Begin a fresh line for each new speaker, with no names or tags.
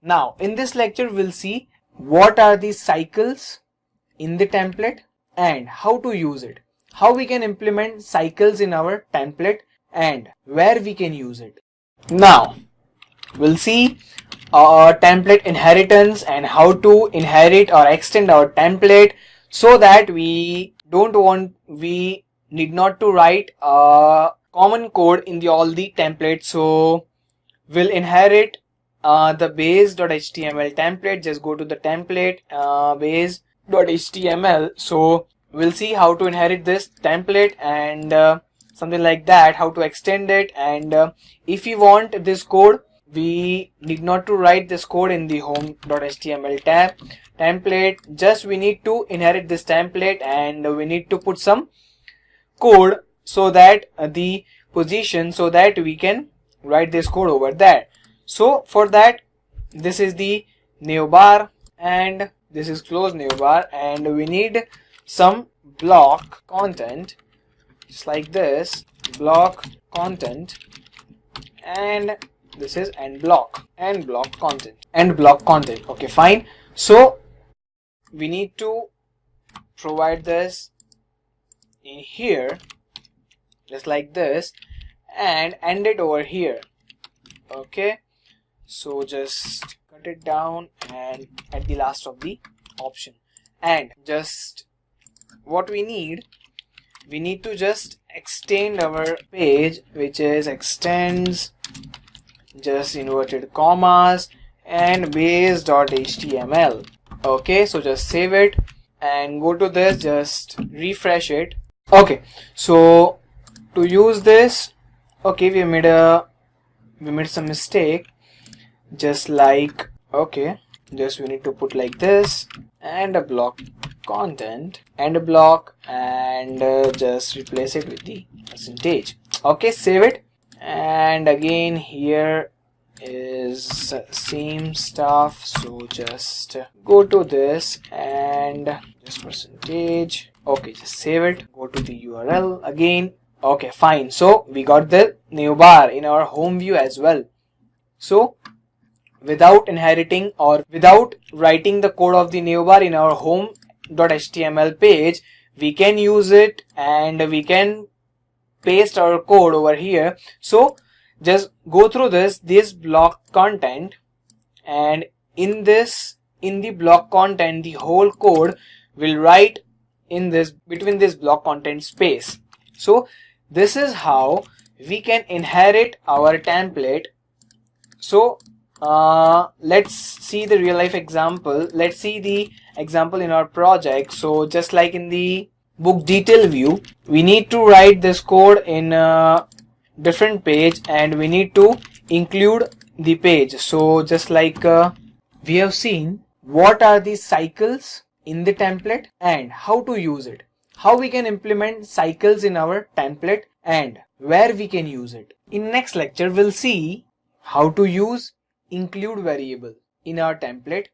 Now in this lecture we'll see what are the cycles in the template and how to use it, how we can implement cycles in our template and where we can use it. Now we'll see template inheritance and how to inherit or extend our template so that we need not to write a common code in all the templates. So we'll inherit the base.html template. Just go to the template base.html. So we'll see how to inherit this template and something like that, how to extend it, and if we want this code, we need not to write this code in the home.html template. Just we need to inherit this template and we need to put some code so that the position, so that we can write this code over there. So for that, this is the navbar and this is close navbar, and we need some block content just like this, block content, and this is end block content. Okay, fine. So we need to provide this in here just like this and end it over here. Okay, so just cut it down and at the last of the option, and just what we need to just extend our page, which is extends, just inverted commas, and base.html. okay, so just save it and go to this, just refresh it. Okay, so to use this, okay, we made some mistake, just like, okay, just we need to put like this and a block content and a block, and just replace it with the percentage. Okay, save it, and again here is same stuff, so just go to this and just percentage. Okay, just save it, go to the URL again. Okay, fine. So we got the navbar in our home view as well. So without inheriting or without writing the code of the navbar in our home.html page, we can use it and we can paste our code over here. So just go through this block content, and in the block content, the whole code will write in this, between this block content space. So this is how we can inherit our template. So let's see the real life example. Let's see the example in our project. So just like in the book detail view, we need to write this code in a different page and we need to include the page. So just like we have seen what are the cycles in the template and how to use it, how we can implement cycles in our template and where we can use it. In next lecture we'll see how to use include variable in our template